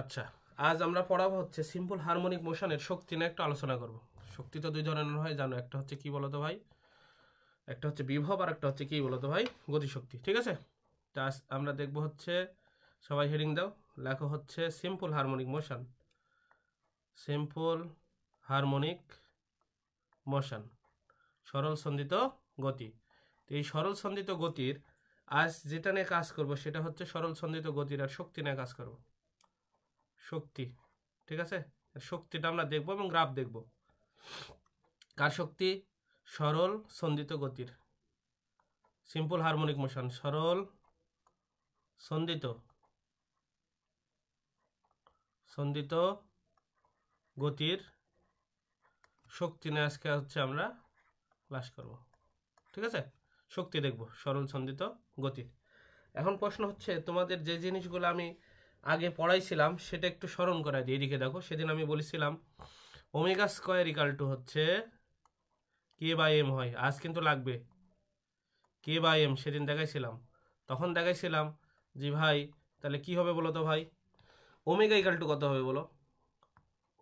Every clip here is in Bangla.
আচ্ছা, আজ আমরা পড়াবো হচ্ছে সিম্পল হারমোনিক মোশনের শক্তি নিয়ে একটু আলোচনা করব। শক্তি তো দুই ধরনের হয় জানো, একটা হচ্ছে কি বলতো ভাই, একটা হচ্ছে বিভব আর একটা হচ্ছে কি বলতো ভাই, গতিশক্তি। ঠিক আছে, তা আজ আমরা দেখব হচ্ছে, সবাই হেডিং দাও, লেখো হচ্ছে simple harmonic motion. Simple harmonic motion, সরল সন্ধিত গতি। তো এই সরল সন্ধিত গতির আজ যেটা নিয়ে কাজ করব সেটা হচ্ছে সরল সন্ধিত গতির আর শক্তি নিয়ে কাজ করব। শক্তি, ঠিক আছে, শক্তিটা আমরা দেখব এবং গ্রাফ দেখব। কার শক্তি? সরল সন্ধিত গতির, সিম্পল হারমোনিক মোশন, সরল সন্ধিত সন্ধিত গতির শক্তি নিয়ে আজকে হচ্ছে আমরা ক্লাস করব। ঠিক আছে, শক্তি দেখব সরল সন্ধিত গতির। এখন প্রশ্ন হচ্ছে, তোমাদের যে জিনিসগুলো আমি আগে পড়াইছিলাম সেটা একটু স্মরণ করাই দিই। এদিকে দেখো, সেদিন আমি বলেছিলাম ওমেগা স্কয়ার ইকাল টু হচ্ছে কে বাই এম হয়। আজ কিন্তু লাগবে কে বাই এম। সেদিন দেখাইছিলাম, তখন দেখাইছিলাম যে ভাই তাহলে কি হবে বলো তো ভাই, ওমেগা ইকাল টু কত হবে বলো?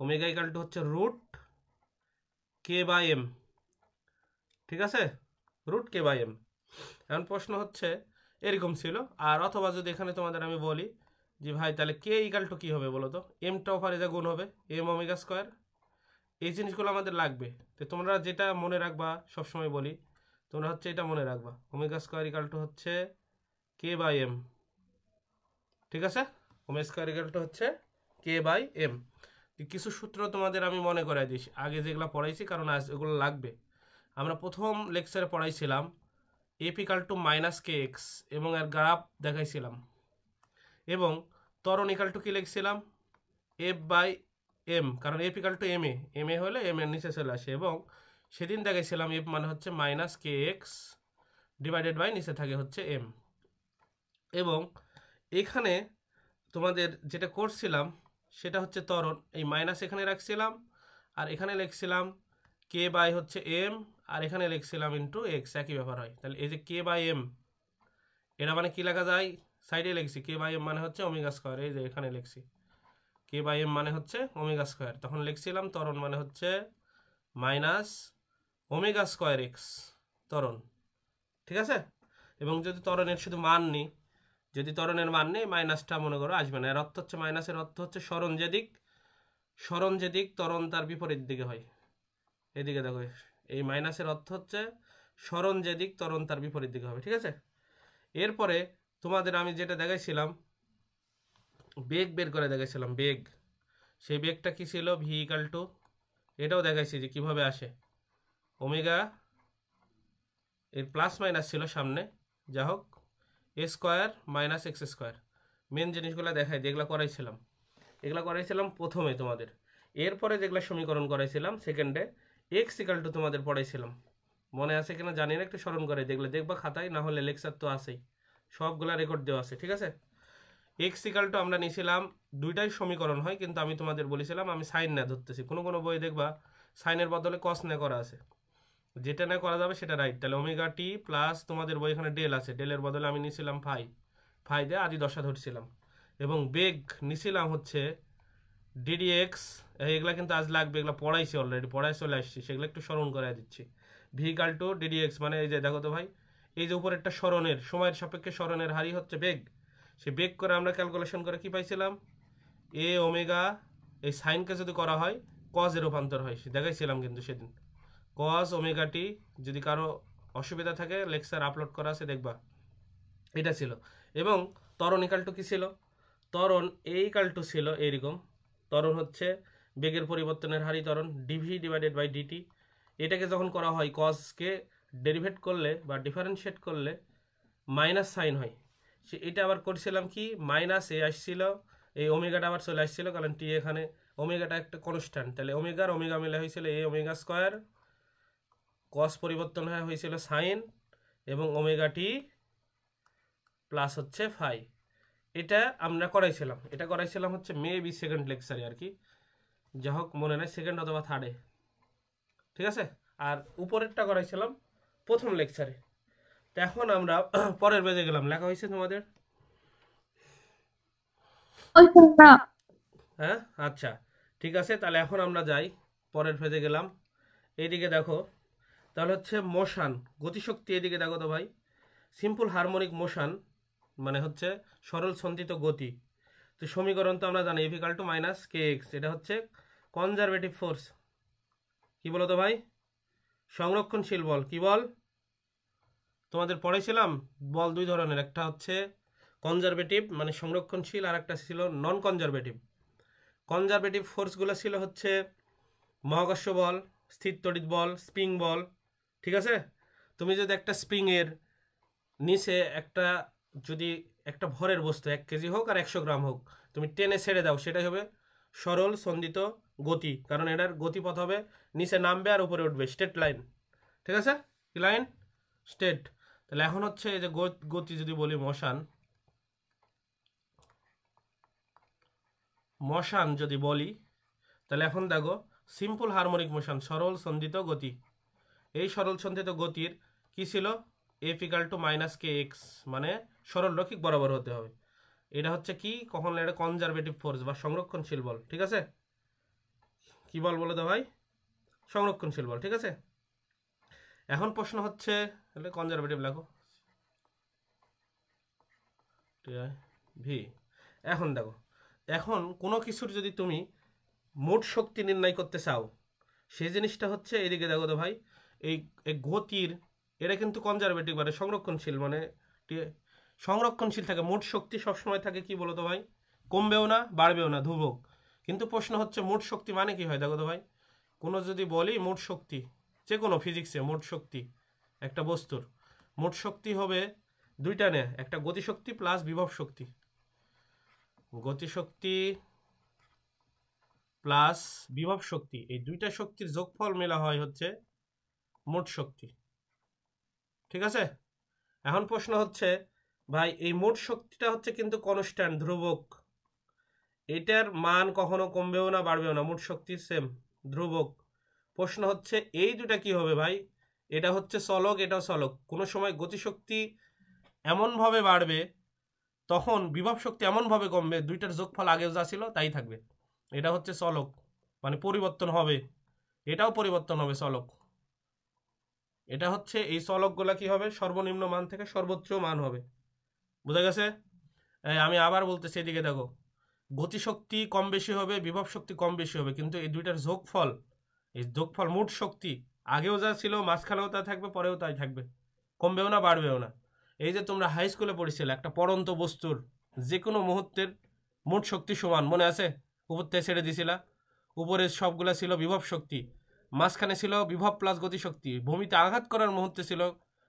ওমেগা ইকাল টু হচ্ছে রুট কে বাই এম। ঠিক আছে, রুট কে বাই এম। এখন প্রশ্ন হচ্ছে এরকম ছিল, আর অথবা যদি এখানে তোমাদের আমি বলি যে ভাই তাহলে কে ইকাল টু কি হবে বলো তো, এমটা ওভার এজা গুণ হবে এম ওমেগা স্কয়ার। এই জিনিসগুলো আমাদের লাগবে। তো তোমরা যেটা মনে রাখবা, সবসময় বলি তোমরা হচ্ছে এটা মনে রাখবা, ওমেগা স্কয়ার ইকাল টু হচ্ছে কে বাই এম। ঠিক আছে, ওমেগা স্কয়ার ইকাল টু হচ্ছে কে বাই এম। কিছু সূত্র তোমাদের আমি মনে করাই দিই আগে যেগুলো পড়াইছি, কারণ আজ এগুলো লাগবে। আমরা প্রথম লেকচারে পড়াইছিলাম F equal to minus K X এবং এর গ্রাফ দেখাইছিলাম, এবং ত্বরণ ইকাল টু কি লিখছিলাম এফ বাই এম, কারণ F equal to M A হলে এম এর নিচে চলে আসে, এবং সেদিন দেখাইছিলাম এফ মানে হচ্ছে minus K x divided by নিচে থাকে হচ্ছে এম। এবং এখানে তোমাদের যেটা করছিলাম সেটা হচ্ছে ত্বরণ, এই মাইনাস এখানে রাখছিলাম আর এখানে লিখছিলাম কে বাই হচ্ছে এম, আর এখানে লিখছিলাম ইন্টু এক্স, একই ব্যাপার হয়। তাহলে এই যে কে বাই এম, এটা মানে কি লেখা যায়, সাইডে লিখছি কে বাই এম মানে হচ্ছে ওমেগা স্কয়ার, এই যে এখানে লিখছি কে বাই এম মানে হচ্ছে ওমেগা স্কয়ার, তখন লিখছিলাম ত্বরণ মানে হচ্ছে মাইনাস ওমেগা স্কয়ার এক্স ত্বরণ। ঠিক আছে, এবং যদি ত্বরণের শুধু মান নিই, যদি ত্বরণের মান নেই মাইনাসটা মনে করো আসবে না। এর অর্থ হচ্ছে মাইনাসের অর্থ হচ্ছে সরণ যেদিক, সরণ যেদিক ত্বরণ তার বিপরীত দিকে হয়। এদিকে দেখো, এই মাইনাসের অর্থ হচ্ছে সরণ যেদিক ত্বরণ তার বিপরীত দিকে হবে। ঠিক আছে, এরপরে তোমাদের আমি যেটা দেখাইছিলাম বেগ বের করে দেখাইছিলাম, বেগ, সেই বেগটা কি ছিল ভি ইকাল টু, এটাও দেখাইছি যে কিভাবে আসে, ওমেগা এর প্লাস মাইনাস ছিল সামনে, যা হোক A square minus X square. Main জিনিসগুলো দেখাই, যেগুলো করাইছিলাম এগুলো করাইছিলাম প্রথমে তোমাদের। এরপরে যেগুলো সমীকরণ করাইছিলাম সেকেন্ডে, এক্স ইকাল টু তোমাদের পড়াইছিলাম, মনে আছে কিনা জানি না, একটু স্মরণ করে দেখলে দেখবা খাতায়, না হলে লেকচার তো আছেই, সবগুলা রেকর্ড দেওয়া আছে। ঠিক আছে, এক্স ইকাল টু আমরা নিয়েছিলাম, দুইটাই সমীকরণ হয় কিন্তু আমি তোমাদের বলেছিলাম আমি সাইন না ধরতেছি, কোনো কোনো বই দেখবা সাইনের বদলে কস না করা আছে, যেটা না করা যাবে সেটা রাইট। তাহলে ওমেগা টি প্লাস তোমাদের বই এখানে ডেল আছে, ডেলের বদলে আমি নিয়েছিলাম ফাই, ফাই দিয়ে আদি দশা ধরছিলাম, এবং বেগ নিছিলাম হচ্ছে ডিডিএক্স। এগুলা কিন্তু আজ লাগবে, এগুলো পড়াইছি অলরেডি, পড়াই চলে আসছি, সেগুলো একটু স্মরণ করে দিচ্ছি। ভি ইকাল টু ডিডিএক্স মানে এই যে দেখো তো ভাই, এই যে উপরে একটা স্মরণের সময়ের সাপেক্ষে স্মরণের হারই হচ্ছে বেগ, সে বেগ করে আমরা ক্যালকুলেশন করে কি পাইছিলাম, এ ওমেগা, এই সাইনকে যদি করা হয় কজ এর রূপান্তর হয়, দেখাইছিলাম কিন্তু সেদিন কজ ওমেগা টি। যদি কারো অসুবিধা থাকে লেকচার আপলোড করা আছে দেখবা, এটা ছিল। এবং ত্বরণ ইকাল টু কি ছিল, ত্বরণ এ ইকাল টু ছিল এইরকম, ত্বরণ হচ্ছে বেগের পরিবর্তনের হারই ত্বরণ, ডিভি ডিভাইডেড বাই ডিটি। এটাকে যখন করা হয় কজকে ডেরিভেট করলে বা ডিফারেন্সিয়েট করলে মাইনাস সাইন হয়, সে এটা আবার করছিলাম কি মাইনাস এ আসছিল, এই ওমেগাটা আবার চলে আসছিল, কারণ টি এখানে ওমেগাটা একটা কনস্ট্যান্ট, তাহলে ওমেগার ওমেগা মিলে হয়েছিল এ ওমেগা স্কোয়ার, কস পরিবর্তন হয়েছিল সাইন, এবং ওমেগা টি প্লাস হচ্ছে ফাই। এটা আমরা করাইছিলাম, এটা করাইছিলাম হচ্ছে মেবি সেকেন্ড লেকচারে আর কি, যা হোক মনে নাই, সেকেন্ড অথবা থার্ডে। ঠিক আছে, আর উপরেরটা করাইছিলাম প্রথম লেকচারে। তো এখন আমরা পরের পেজে গেলাম, লেখা হয়েছে তোমাদের, ওই না হ্যাঁ আচ্ছা ঠিক আছে, তাহলে এখন আমরা যাই পরের ফেজে গেলাম। এইদিকে দেখো, তাহলে হচ্ছে মোশন, গতিশক্তি। এদিকে দেখো তো ভাই, সিম্পল হারমোনিক মোশন মানে হচ্ছে সরল সন্ধিত গতি। তো সমীকরণ তো আমরা জানি ইফিকাল টু মাইনাস কে এক্স, এটা হচ্ছে কনজারভেটিভ ফোর্স। কি বলো তো ভাই? সংরক্ষণশীল বল। কি বল? তোমাদের পড়েছিলাম বল দুই ধরনের, একটা হচ্ছে কনজারভেটিভ মানে সংরক্ষণশীল, আর একটা ছিল নন কনজারভেটিভ। কনজারভেটিভ ফোর্সগুলো ছিল হচ্ছে মহাকর্ষ বল, স্থির তড়িৎ বল, স্প্রিং বল। ঠিক আছে, তুমি যদি একটা স্প্রিংয়ের নিচে একটা, যদি একটা ভরের বস্তু 1 কেজি হোক আর 100 গ্রাম হোক, তুমি টেনে ছেড়ে দাও, সেটাই হবে সরল সন্ধিত গতি, কারণ এটার গতিপথ হবে নিচে নামবে আর উপরে উঠবে, স্ট্রেট লাইন। ঠিক আছে, কি লাইন? স্ট্রেট। তাহলে এখন হচ্ছে এই যে গতি যদি বলি মোশন, মোশন যদি বলি, তাহলে এখন দেখো সিম্পল হারমোনিক মোশন সরল সন্ধিত গতি। এই সরল সন্ধিত গতির কি ছিল? F equal to minus K x, মানে সরল রৈখিক বরাবর হতে হবে। এটা হচ্ছে কি, কখন এটা কনজারভেটিভ ফোর্স বা সংরক্ষণশীল বল। ঠিক আছে, কি বল বলো তো ভাই? সংরক্ষণশীল বল। ঠিক আছে, এখন প্রশ্ন হচ্ছে, কনজারভেটিভ লেখো ভি। এখন দেখো, এখন কোনো কিছুর যদি তুমি মোট শক্তি নির্ণয় করতে চাও, সেই জিনিসটা হচ্ছে এদিকে দেখো তো ভাই, এই গতির, এটা কিন্তু কনজারভেটিভ মানে সংরক্ষণশীল, মানে সংরক্ষণশীল থাকে, মোট শক্তি সবসময় থাকে কি বলো তো ভাই, কমবেও না বাড়বেও না, ধ্রুবক। কিন্তু প্রশ্ন হচ্ছে মোট শক্তি মানে কি হয় দেখো তো ভাই, কোনো যদি বলি মোট শক্তি, যে কোনো ফিজিক্সে মোট শক্তি একটা বস্তুর মোট শক্তি হবে দুইটা নে, একটা গতিশক্তি প্লাস বিভব শক্তি। গতিশক্তি প্লাস বিভব শক্তি, এই দুইটা শক্তির যোগফল মেলা হয় হচ্ছে মোট শক্তি। ঠিক আছে, এখন প্রশ্ন হচ্ছে ভাই, এই মোট শক্তিটা হচ্ছে কিন্তু কনস্ট্যান্ট, ধ্রুবক। এটার মান কখনো কমবেও না বাড়বেও না, মোট শক্তি সেম, ধ্রুবক। প্রশ্ন হচ্ছে এই দুটা কি হবে ভাই, এটা হচ্ছে চলক, এটাও চলক। কোনো সময় গতিশক্তি এমনভাবে বাড়বে, তখন বিভব শক্তি এমনভাবে কমবে, দুইটার যোগফল আগেও যা ছিল তাই থাকবে। এটা হচ্ছে চলক, মানে পরিবর্তন হবে, এটাও পরিবর্তন হবে, চলক। এটা হচ্ছে এই চলকগুলা কি হবে, সর্বনিম্ন মান থেকে সর্বোচ্চ মান হবে। বুঝা গেছে? আমি আবার বলতেছি, এদিকে দেখো, গতিশক্তি কম বেশি হবে, বিভব শক্তি কম বেশি হবে, কিন্তু এই দুইটার যোগফল, এই যোগফল মোট শক্তি আগেও যা ছিল মাঝখানেও তা থাকবে, পরেও তাই থাকবে, কমবেও না বাড়বেও না। এই যে তোমরা হাই স্কুলে পড়েছিলে একটা পড়ন্ত বস্তুর যে কোনো মুহূর্তের মোট শক্তি সমান, মনে আছে? উপর থেকে ছেড়ে দিছিলা, উপরে সবগুলা ছিল বিভব শক্তি, মাঝখানে ছিল বিভব প্লাস গতিশক্তি, ভূমিতে আঘাত করার মুহূর্তে ছিল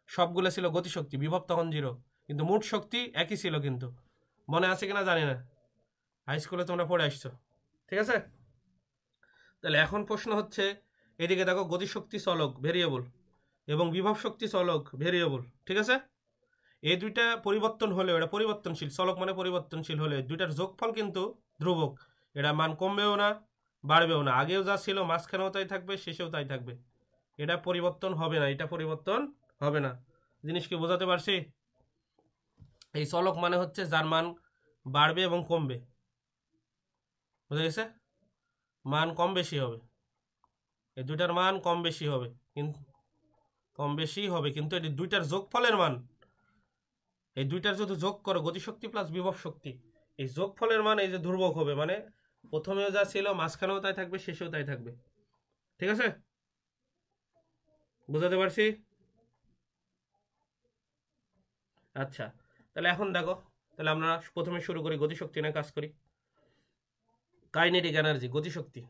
সবগুলো ছিল গতিশক্তি, বিভব তখন 0, কিন্তু মোট শক্তি একই ছিল। কিন্তু মনে আছে কিনা জানি না, হাই স্কুলে তোমরা পড়ে আসছো। ঠিক আছে, তাহলে এখন প্রশ্ন হচ্ছে এদিকে দেখো, গতিশক্তি চলক ভেরিয়েবল এবং বিভব শক্তি চলক ভেরিয়েবল। ঠিক আছে, এই দুইটা পরিবর্তন হলেও, এটা পরিবর্তনশীল, চলক মানে পরিবর্তনশীল হলে দুইটার যোগফল কিন্তু ধ্রুবক, এটা মান কমবেও না বাড়বেও না, আগেও যা ছিল মাঝখানেও তাই থাকবে, শেষেও তাই থাকবে, এটা পরিবর্তন হবে না, এটা পরিবর্তন হবে না। জিনিস কি বোঝাতে পারছি? এই চলক মানে হচ্ছে যার মান বাড়বে এবং কমবে, বুঝা গেছে? মান কম বেশি হবে, এই দুইটার মান কম বেশি হবে, কিন্তু কম বেশি হবে, কিন্তু এই দুইটার যোগফলের মান, এই দুইটার যদি যোগ করো গতিশক্তি প্লাস বিভব শক্তি, এই যোগফলের মান এই যে ধ্রুবক হবে, মানে প্রথমেও যা ছিল মাঝখানেও তাই থাকবে, শেষেও তাই থাকবে। ঠিক আছে, বুঝাতে পারছি? আচ্ছা, তাহলে এখন দেখো, তাহলে আমরা প্রথমে শুরু করি গতিশক্তি নিয়ে কাজ করি। কাইনেটিক এনার্জি, গতিশক্তি,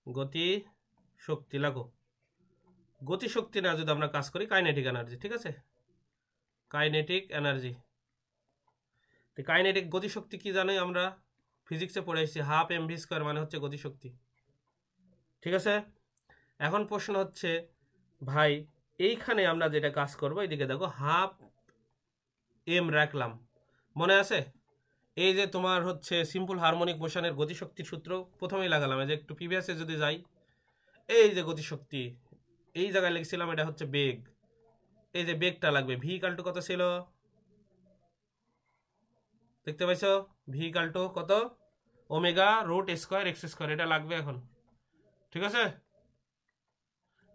গতি শক্তি লাগো, গতিশক্তি না যদি আমরা কাজ করি কাইনেটিক এনার্জি। ঠিক আছে, কাইনেটিক এনার্জি, কাইনেটিক গতিশক্তি কি জানি আমরা ফিজিক্সে পড়ে এসেছি, হাফ এম ভি স্কোয়ার মানে হচ্ছে গতিশক্তি। ঠিক আছে, এখন প্রশ্ন হচ্ছে ভাই, এইখানে আমরা যেটা কাজ করবো, এইদিকে দেখো হাফ এম রাখলাম, মনে আছে? এই যে তোমার হচ্ছে সিম্পল হারমোনিক মোশনের গতিশক্তির সূত্র প্রথমেই লাগালাম, এই যে একটু প্রিভিয়াসে যদি যাই, এই যে গতিশক্তি এই জায়গায় লিখছিলাম, এটা হচ্ছে বেগ, এই যে বেগটা লাগবে, ভি ইকুয়াল টু কত ছিল দেখতে পাইছো? ভি ইকুয়াল টু কত? Omega root square x square, এটা লাগবে এখন। ঠিক আছে,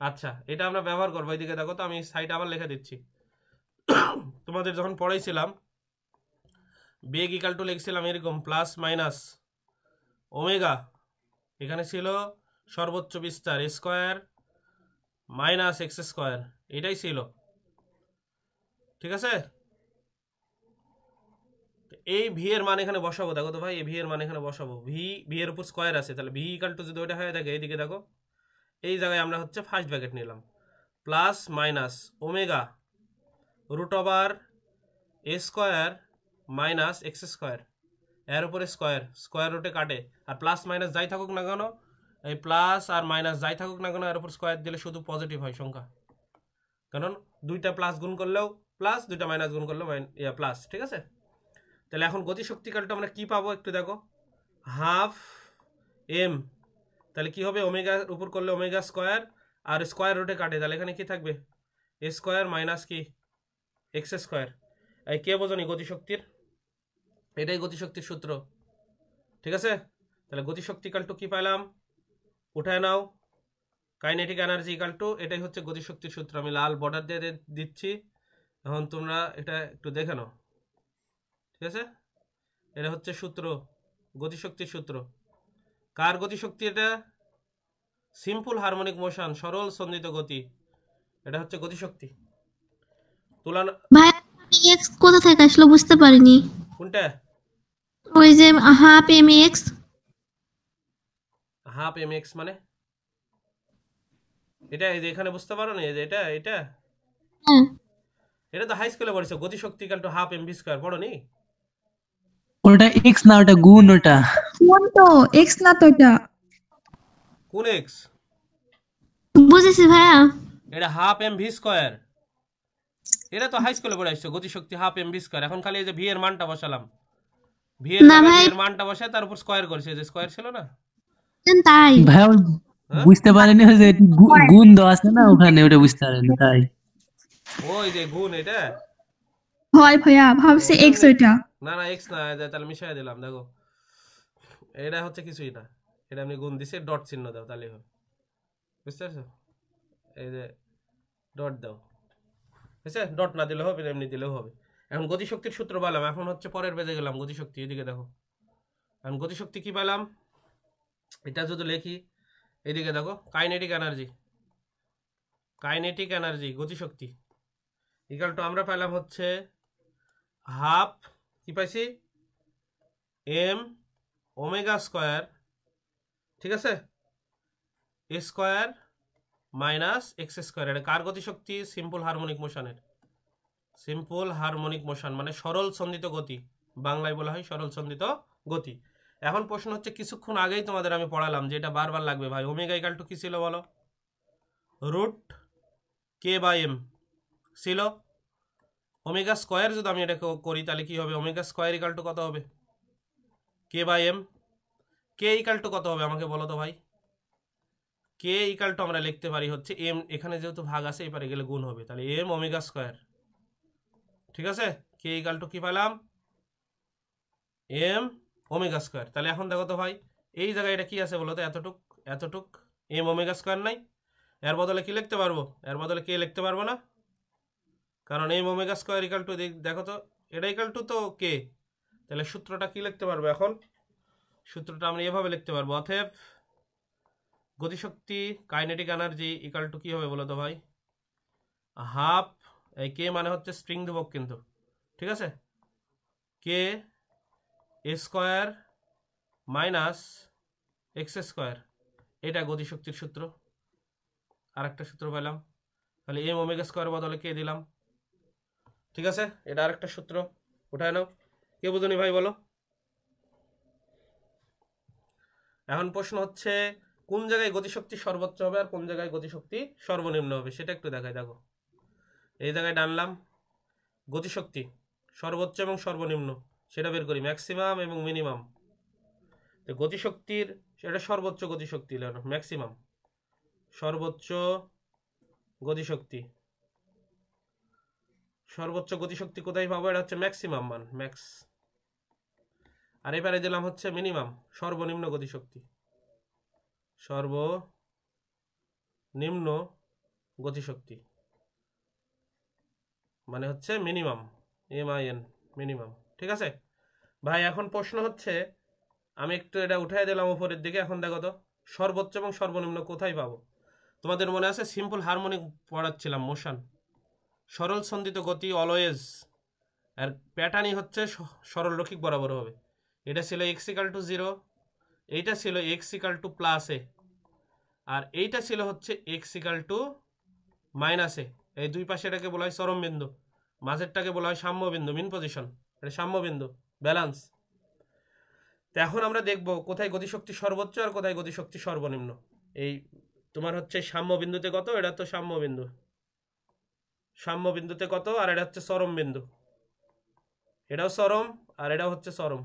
আচ্ছা এটা আমরা ব্যবহার করবো। এইদিকে দেখো তো, আমি সাইড আবার লিখে দিচ্ছি। তোমাদের যখন পড়াইছিলাম বেগ ইকাল টু লিখছিলাম এরকম প্লাস মাইনাস ওমেগা, এখানে ছিল সর্বোচ্চ বিস্তার স্কোয়ার মাইনাস এক্স স্কোয়ার, এটাই ছিল। ঠিক আছে, এই ভি এর মান এখানে বসাবো। দেখো তো ভাই, এই ভি এর মান এখানে বসাবো। ভি এর উপর স্কোয়ার আছে, তাহলে ভি ইকাল টু যদি ওইটা হয়ে থাকে, এইদিকে দেখো এই জায়গায় আমরা হচ্ছে ফার্স্ট ব্র্যাকেট নিলাম, plus minus omega root over A square minus X square, এর উপরে স্কোয়ার, স্কোয়ার রুটে কাটে, আর প্লাস মাইনাস যাই থাকুক না কেন, এই প্লাস আর মাইনাস যাই থাকুক না কেন, এর উপর স্কোয়ার দিলে শুধু পজিটিভ হয় সংখ্যা, কারণ দুইটা প্লাস গুণ করলেও প্লাস, দুইটা মাইনাস গুণ করলেও প্লাস। ঠিক আছে, তাহলে এখন গতিশক্তিকালটা আমরা কি পাবো একটু দেখো, হাফ এম, তাহলে কি হবে, ওমেগার উপর করলে ওমেগা স্কোয়ার আর স্কোয়ার রুটে কাটে, তাহলে এখানে কি থাকবে এ স্কোয়ার মাইনাস কি এক্স স্কোয়ার। এই কে বোঝনি গতিশক্তির, এটাই গতিশক্তির সূত্র। ঠিক আছে, তাহলে গতিশক্তিকাল টু কি পাইলাম, উঠায় নাও, কাইনেটিক এনার্জি ইকাল টু, এটাই হচ্ছে গতিশক্তির সূত্র। আমি লাল বর্ডার দিয়ে দিচ্ছি, এখন তোমরা এটা একটু দেখে নাও। ঠিক আছে, এটা হচ্ছে সূত্র, গতিশক্তির সূত্র। কার গতিশক্তি এটা, সিম্পল হারমোনিক মোশন, সরল সন্দিত গতি, এটা হচ্ছে গতিশক্তি। তুলনা ভাই এক্স কোথা থেকে আসলো বুঝতে পারিনি। কোনটা, ওই যে half m x, half m x মানে এটা, এই যে এখানে বুঝতে পারো না, এই যে এটা এটা হ্যাঁ এটা তো হাই স্কুলে পড়েছো, গতিশক্তি equal to half m v square, পড়ো নি? ওটা এক্স না, ওটা গুণ। ওটা কোন তো এক্স না তো, এটা কোন এক্স, বুঝেছি ভাইয়া। এটা হাফ এম ভি স্কয়ার, এটা তো হাই স্কুলে পড়ে আসছো, গতিশক্তি হাফ এম ভি স্কয়ার। এখন খালি এই যে ভি এর মানটা বসালাম, ভি এর না জায়গায় ভি ভাই, এর মানটা বসায় তার উপর স্কয়ার করেছে, যে স্কয়ার ছিল না, তাই ভাই হ্যাঁ বুঝতে পারেনি, ওই যে গুণ দেওয়া আছে না ওখানে, ওটা বুঝতে পারেনি তাই। ওই যে গুণ, এটা হয় ভাইয়া, ও ভাবছি এক্স এমনি, ওইটা। না না এক্স না, তাহলে মিশাই দিলাম। দেখো এটা হচ্ছে কিছুই না, এটা আমি গুণ দিছি, ডট চিহ্ন দাও তাহলে হবে, বুঝতে পারছো, এই যে ডট দাও, বুঝছে, ডট না দিলে হবে, এমনি দিলেও হবে। এখন গতিশক্তির সূত্র পেলাম, এখন হচ্ছে পরের পেজে গেলাম, গতিশক্তি, এদিকে দেখো। এখন গতিশক্তি কি পেলাম, এটা যদি লিখি, এদিকে দেখো, কাইনেটিক এনার্জি, কাইনেটিক এনার্জি গতিশক্তি ইকাল টু আমরা পেলাম হচ্ছে হাফ, কি পাইছি, এম ওমেগা স্কোয়ার, ঠিক আছে, A square minus X square. এটা কার গতিশক্তি, সিম্পল হারমোনিক মোশনের, সিম্পল হারমোনিক মোশন মানে সরল সন্দিত গতি, বাংলায় বলা হয় সরল সন্দিত গতি। এখন প্রশ্ন হচ্ছে, কিছুক্ষণ আগেই তোমাদের আমি পড়ালাম, যে এটা বারবার লাগবে ভাই, ওমেগা ইকাল টু কি ছিল বলো, রুট কে বাই এম ছিল। ওমেগা স্কোয়ার যদি আমি এটা করি তাহলে কি হবে, ওমেগা স্কোয়ার ইকাল টু কত হবে, K by M. K equal to কত হবে আমাকে বলো তো ভাই, কে ইকাল টু আমরা লিখতে পারি হচ্ছে এম, এখানে যেহেতু ভাগ আছে এপারে গেলে গুণ হবে, তাহলে এম ওমেগা স্কোয়ার। ঠিক আছে, কে ইকাল টু কি পেলাম, এম ওমেগা স্কোয়ার। তাহলে এখন দেখো তো ভাই, এই জায়গায় এটা কি আছে বলো তো, এতটুক এতটুক এম ওমেগা স্কোয়ার নাই, এর বদলে কি লিখতে পারবো, এর বদলে কে লিখতে পারবো না, কারণ m omega square equal to, দেখো তো এটা ইকাল টু তো কে, তাহলে সূত্রটা কি লিখতে পারবো এখন, সূত্রটা আমরা এভাবে লিখতে পারবো, অতএব গতিশক্তি কাইনেটিক এনার্জি ইকাল টু কি হবে বলো তো ভাই, হাফ, এই কে মানে হচ্ছে স্প্রিং ধ্রুবক কিন্তু, ঠিক আছে, কে স্কোয়ার মাইনাস এক্স স্কোয়ার, এটা গতিশক্তির সূত্র। আর একটা সূত্র পেলাম, তাহলে এম ওমেগা স্কোয়ার বদলে কে দিলাম। ঠিক আছে, এটা আরেকটা সূত্র, উঠায় নাও, কে বুঝুনি ভাই বলো। এখন প্রশ্ন হচ্ছে, কোন জায়গায় গতিশক্তি সর্বোচ্চ হবে আর কোন জায়গায় গতিশক্তি সর্বনিম্ন হবে, সেটা একটু দেখাই। দেখো এই জায়গায় টানলাম, গতিশক্তি সর্বোচ্চ এবং সর্বনিম্ন সেটা বের করি, ম্যাক্সিমাম এবং মিনিমাম। তো গতিশক্তির সেটা সর্বোচ্চ গতিশক্তি হলো ম্যাক্সিমাম, সর্বোচ্চ গতিশক্তি, সর্বোচ্চ গতিশক্তি কোথায় পাবো, এটা হচ্ছে ম্যাক্সিমাম মান, ম্যাক্স। আর এবারে দিলাম হচ্ছে মিনিমাম, সর্বনিম্ন গতিশক্তি, সর্বনিম্ন গতিশক্তি মানে হচ্ছে মিনিমাম, MIN, মিনিমাম। ঠিক আছে ভাই, এখন প্রশ্ন হচ্ছে, আমি একটু এটা উঠাই দিলাম উপরের দিকে। এখন দেখো তো সর্বোচ্চ এবং সর্বনিম্ন কোথায় পাবো। তোমাদের মনে আছে সিম্পল হারমোনিক পড়াচ্ছিলাম, মোশন, সরল সন্ধিত গতি অলওয়েজ, আর প্যাটার্নই হচ্ছে সরল রৈখিক বরাবর হবে। এটা ছিল x=0, এইটা ছিল x=+a, আর এইটা ছিল হচ্ছে x=-a। এই দুই পাশে এটাকে বলা হয় চরম বিন্দু, মাঝেরটাকে বলা হয় সাম্য বিন্দু, মিন পজিশন, এটা সাম্য বিন্দু, ব্যালেন্স। তো এখন আমরা দেখব কোথায় গতিশক্তি সর্বোচ্চ আর কোথায় গতিশক্তি সর্বনিম্ন। এই তোমার হচ্ছে সাম্য বিন্দুতে কত, এটা তো সাম্য বিন্দু, সাম্য বিন্দুতে কত, আর এটা হচ্ছে চরম বিন্দু, এটাও চরম আর এটাও হচ্ছে চরম।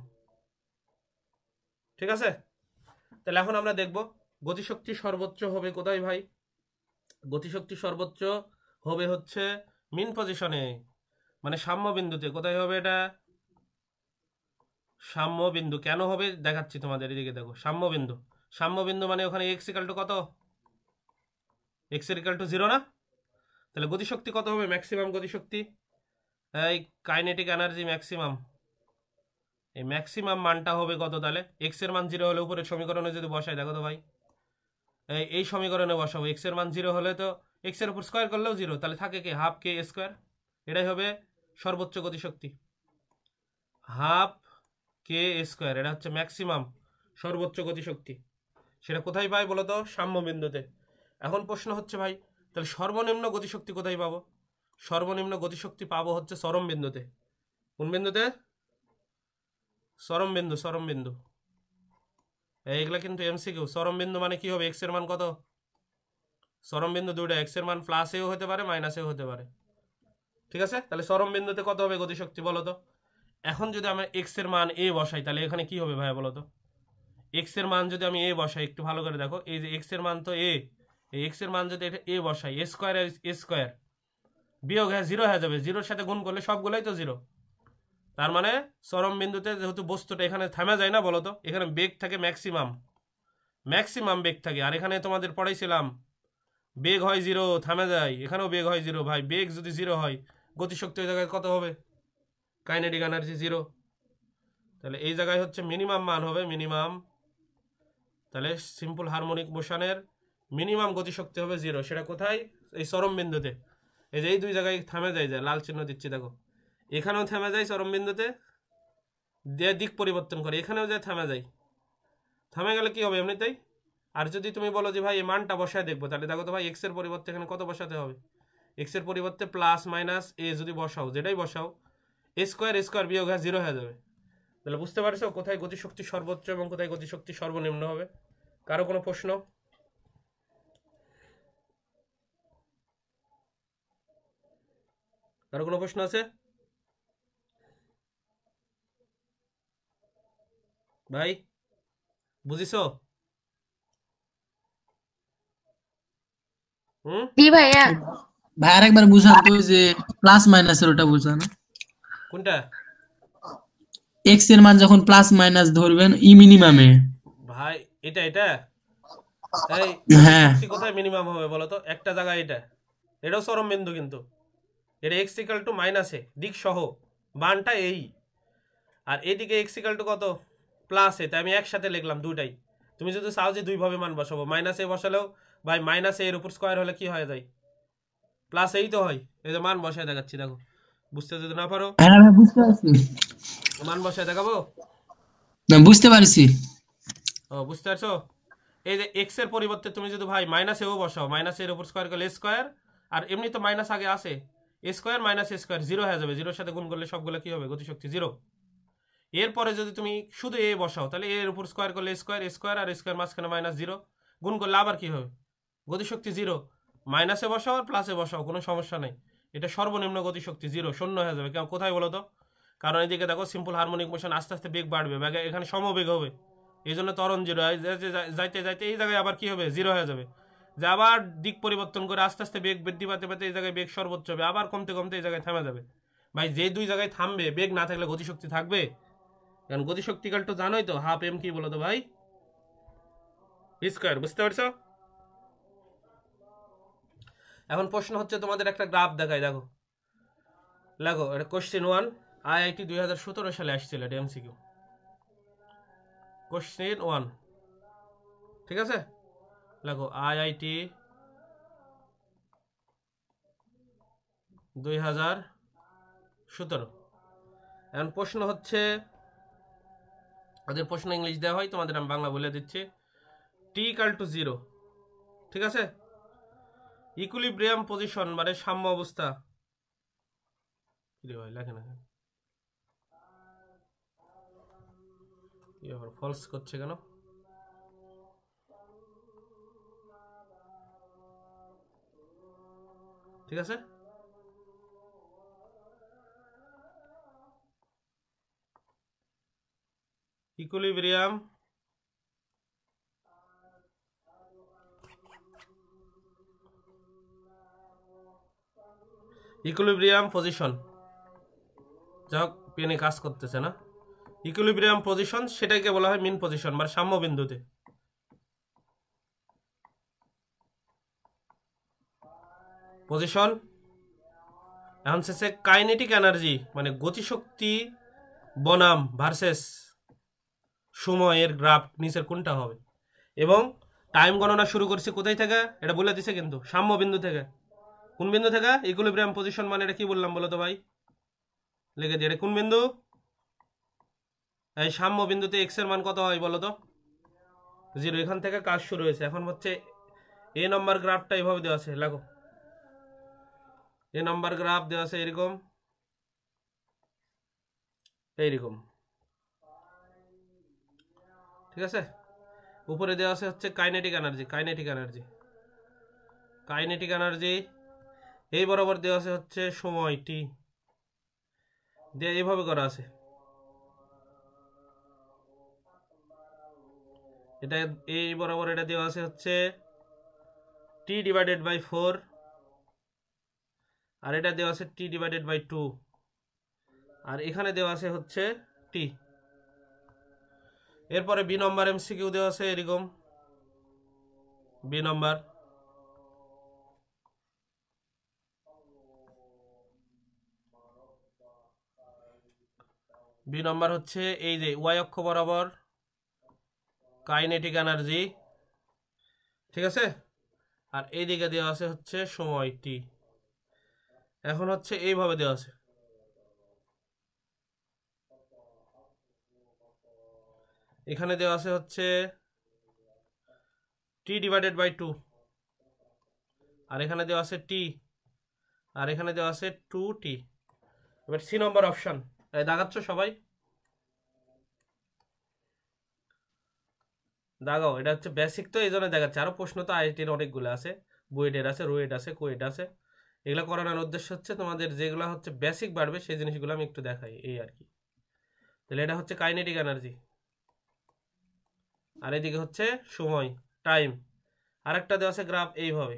ঠিক আছে, তাহলে এখন আমরা দেখব গতিশক্তি সর্বোচ্চ হবে কোথায় ভাই। গতিশক্তি সর্বোচ্চ হবে হচ্ছে মিন পজিশনে, মানে সাম্য বিন্দুতে। কোথায় হবে এটা, সাম্য বিন্দু। কেন হবে দেখাচ্ছি তোমাদের, এদিকে দেখো, সাম্য বিন্দু, সাম্য বিন্দু মানে ওখানে x=কত, x=0 না, তাহলে গতিশক্তি কত হবে, ম্যাক্সিমাম গতিশক্তি, এই কাইনেটিক এনার্জি ম্যাক্সিমাম, এই ম্যাক্সিমাম মানটা হবে কত, তাহলে x এর মান 0 হলে উপরের সমীকরণে যদি বসাই, দেখো তো ভাই, এই সমীকরণে বসাবো, x এর মান 0 হলে তো x এর উপর স্কয়ার করলেও 0, তাহলে থাকে কি হাফ কে স্কয়ার, এটাই হবে সর্বোচ্চ গতিশক্তি, হাফ কে স্কয়ার, এটা হচ্ছে ম্যাক্সিমাম সর্বোচ্চ গতিশক্তি। সেটা কোথায় পাই বলো তো, সাম্য বিন্দুতে। এখন প্রশ্ন হচ্ছে ভাই, তাহলে সর্বনিম্ন গতিশক্তি কোথায় পাবো। সর্বনিম্ন গতিশক্তি পাবো হচ্ছে চরম বিন্দুতে। কোন বিন্দুতে, চরম বিন্দু, চরম বিন্দু। এইগুলা কিন্তু MCQ। চরম বিন্দু মানে কি হবে, x এর মান কত, চরম বিন্দু দুইটা, x এর মান +a হতে পারে -a হতে পারে। ঠিক আছে, তাহলে চরম বিন্দুতে কত হবে গতিশক্তি বলো তো। এখন যদি আমরা x এর মান a বসাই, তাহলে এখানে কি হবে ভাইয়া বলো তো। x এর মান যদি আমি a বসাই, একটু ভালো করে দেখো, এই যে x এর মান তো a, এই x এর মান যদি এটা a বসাই, a স্কয়ার আর a স্কয়ার বিয়োগ 0 হয়ে যাবে, 0-র সাথে গুণ করলে সবগুলাই তো 0। তার মানে চরম বিন্দুতে যেহেতু বস্তুটা এখানে থামে যায় না বলো তো, এখানে বেগ থাকে ম্যাক্সিমাম, ম্যাক্সিমাম বেগ থাকে। আর এখানে তোমাদের পড়াইছিলাম বেগ হয় 0, থামে যায়, এখানেও বেগ হয় 0। ভাই বেগ যদি 0 হয়, গতিশক্তি ওই জায়গায় কত হবে, কাইনেটিক এনার্জি 0। তাহলে এই জায়গায় হচ্ছে মিনিমাম মান হবে, মিনিমাম। তাহলে সিম্পল হারমোনিক মোশনের মিনিমাম গতিশক্তি হবে 0। সেটা কোথায়, এই চরম বিন্দুতে। এই যে এই দুই জায়গায় থামে যায়, লাল চিহ্ন দিচ্ছি দেখো, এখানেও থেমে যায় চরম বিন্দুতে, দিয়ে দিক পরিবর্তন করে, এখানেও যায় থেমে যায়। থামে গেলে কি হবে এমনিতেই। আর যদি তুমি বলো যে ভাই এই মানটা বসায় দেখবো, তাহলে দেখো তো ভাই x এর পরিবর্তে এখানে কত বসাতে হবে, x এর পরিবর্তে +-a যদি বসাও, যেটাই বসাও, a স্কয়ার বিয়োগ 0 হয়ে যাবে। তাহলে বুঝতে পারছো কোথায় গতিশক্তি সর্বোচ্চ এবং কোথায় গতিশক্তি সর্বনিম্ন হবে। কারো কোনো প্রশ্ন, কারো কোনো প্রশ্ন আছে ভাই, বুঝিছো? জি ভাইয়া। ভাই আরেকবার বুঝান তো, ওই যে প্লাস মাইনাসের ওটা বুঝান। কোনটা, x এর মান যখন প্লাস মাইনাস ধরবেন ই মিনিমামে। ভাই এটা এটা এই হ্যাঁ গতিশক্তি কোথায় মিনিমাম হবে বলো তো, একটা জায়গায় এটা, এটাও চরম বিন্দু কিন্তু, এটা x=-a দিক সহ, বানটা এই, আর এদিকে x= কত, +a। তাই আমি একসাথে লিখলাম দুটাই। তুমি যদি চাও যে দুইভাবে মান বসাবো, -a বসালেও ভাই -a এর উপর স্কয়ার হলে কি হয়ে যায়, +a তো হয়। এই যে মান বসায় দেখাচ্ছি দেখো, বুঝতে যদি না পারো, হ্যাঁ ভাই বুঝতে পারছি, মান বসায় দেখাবো। না বুঝতে পারছি। ও বুঝতে পারছো, এই যে x এর পরিবর্তে তুমি যদি ভাই -a বসাও, -a এর উপর স্কয়ার করলে স্কয়ার, আর এমনি তো মাইনাস আগে আছে, a স্কয়ার -a স্কয়ার 0 হয়ে যাবে, 0-এর সাথে গুণ করলে সবগুলো কি হবে, গতিশক্তি 0। এরপরে যদি তুমি শুধু a বসাও, তাহলে a এর উপর স্কয়ার করলে স্কয়ার আর স্কয়ার মাঝখানে -0 গুণ করলে আবার কি হবে, গতিশক্তি 0। -a বসাও আর +a বসাও, কোনো সমস্যা নেই, এটা সর্বনিম্ন গতিশক্তি 0, শূন্য হয়ে যাবে। কেন, কোথায় বলো তো, কারণ এদিকে দেখো সিম্পল হারমোনিক মোশন আস্তে আস্তে বেগ বাড়বে, বেগে এখানে সমবেগ হবে, এই জন্য ত্বরণ 0, যাইতে যাইতে এই জায়গায় আবার কি হবে, 0 হয়ে যাবে, যে আবার দিক পরিবর্তন করে আস্তে আস্তে বেগ বৃদ্ধি পাতে পাতে এই জায়গায় বেগ সর্বোচ্চ হবে, আবার কমতে কমতে এই জায়গায় থেমে যাবে। ভাই যে দুই জায়গায় থামবে, বেগ না থাকলে গতিশক্তি থাকবে, কারণ গতিশক্তিকাল তো জানোই তো, হাফ এম কি বলো তো ভাই, স্কয়ার, বুঝতে পারছো? এখন প্রশ্ন হচ্ছে তোমাদের একটা গ্রাফ দেখাই, দেখো লাগো, এটা কোশ্চেন 1, IIT 2017 সালে আসছিল, এটা এমসিকিউ কোশ্চেন 1, ঠিক আছে? লাগো IIT 2017। এখন প্রশ্ন হচ্ছে, ওদের প্রশ্ন ইংলিশ দেওয়া হয়, তোমাদের আমি বাংলা বলে দিচ্ছি। T=0, ঠিক আছে? ইকুইলিব্রিয়াম পজিশন মানে সাম্য অবস্থা, কি ভাই লেখে না, কি আবার ফলস করছে কেন? ঠিক আছে, ইকুইলিব্রিয়াম পজিশন, যাক পেনে কাজ করতেছে না, ইকুইলিব্রিয়াম পজিশন সেটাকে বলা হয় মিন পজিশন মানে সাম্য বিন্দুতে। পজিশন এখন শেষে কাইনেটিক এনার্জি মানে গতিশক্তি বনাম ভার্সেস সময়ের গ্রাফ নিচের কোনটা হবে, এবং টাইম গণনা শুরু করছি কোথায় থেকে, এটা বলে দিছে কিন্তু সাম্য বিন্দু থেকে। কোন বিন্দু থেকে? ইকুইলিব্রিয়াম পজিশন মানে এটা কি বললাম বলো তো ভাই, লিখে দিই, এটা কোন বিন্দু? এই সাম্য বিন্দুতে এক্স এর মান কত হয় বলো তো? 0। এখান থেকে কাজ শুরু হয়েছে। এখন হচ্ছে এ নম্বর গ্রাফটা এইভাবে দেওয়া আছে, লাগো এ নম্বর গ্রাফ দেওয়া আছে এরকম এইরকম, ঠিক আছে? উপরে দেওয়া আছে হচ্ছে কাইনেটিক এনার্জি, এই বরাবর দেওয়া আছে হচ্ছে সময় টি, দিয়ে এইভাবে করা আছে, এটা এই বরাবর এটা দেওয়া আছে হচ্ছে T/4, আর এটা দেওয়া আছে T/2, আর এখানে দেওয়া আছে হচ্ছে টি। এরপরে বি নম্বর এমসিকিউ দেওয়া আছে এরকম, বি নম্বর হচ্ছে এই যে ওয়াই অক্ষ বরাবর কাইনেটিক এনার্জি, ঠিক আছে? আর এইদিকে দেওয়া আছে হচ্ছে সময় টি। এখন হচ্ছে এইভাবে দেওয়া আছে, এখানে দেওয়া আছে হচ্ছে T/2, আর এখানে দেওয়া আছে টি, আর এখানে দেওয়া আছে 2t। এবার সি নম্বর অপশন দাগাচ্ছ সবাই, দাগাও, এটা হচ্ছে বেসিক তো এই জন্য দেখাচ্ছে, আরো প্রশ্ন তো আইআইটির অনেকগুলো আছে, বুয়েটের আছে, রুয়েট আছে, কোয়েট আছে, এগুলো করানোর উদ্দেশ্য হচ্ছে তোমাদের যেগুলো হচ্ছে বেসিক বাড়বে সেই জিনিসগুলো আমি একটু দেখাই, এই আর কি। তাহলে এটা হচ্ছে কাইনেটিক এনার্জি, আর এদিকে হচ্ছে সময় টাইম, আরেকটা দেওয়া আছে গ্রাফ এইভাবে,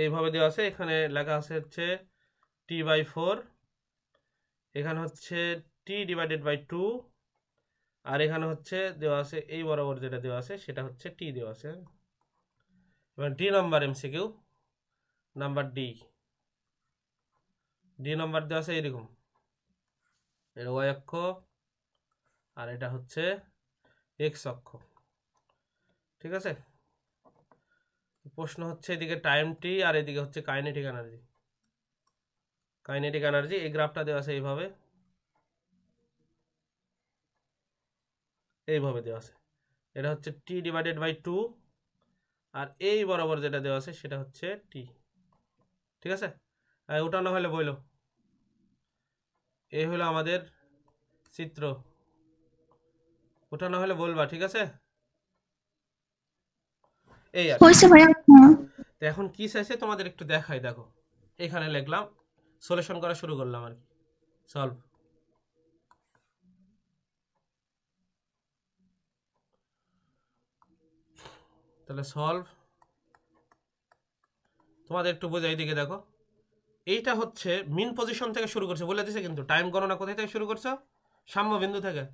এইভাবে দেওয়া আছে, এখানে লেখা আছে হচ্ছে T/4, এখানে হচ্ছে T/2, আর এখানে হচ্ছে দেওয়া আছে এই বরাবর যেটা দেওয়া আছে সেটা হচ্ছে টি দেওয়া আছে। এবার D number MCQ, number D number দেওয়া আছে এরকম, এর ওয়াই অক্ষ আর এটা হচ্ছে এক্স অক্ষ, ঠিক আছে? প্রশ্ন হচ্ছে এদিকে টাইম টি আর এদিকে হচ্ছে কাইনেটিক এনার্জি, এই গ্রাফটা দেওয়া আছে এইভাবে দেওয়া আছে, এটা হচ্ছে T/2, আর এই বরাবর যেটা দেওয়া আছে সেটা হচ্ছে টি, ঠিক আছে? ওঠানো হলে বইলো, এই হলো আমাদের চিত্র, ওঠানো হলে বলবা, ঠিক আছে? এই আর হয়েছে ভাইয়া। তো এখন কি চাইছে তোমাদের একটু দেখাই, দেখো এখানে লিখলাম, সলিউশন করা শুরু করলাম আর কি, সলভ। তাহলে সলভ, তোমাদের একটু বোঝাই দিকে দেখো, এইটা হচ্ছে মিন পজিশন থেকে শুরু করছে বলে দিছে, কিন্তু টাইম গণনা কোথায় থেকে শুরু করছো? সাম্য বিন্দু থেকে।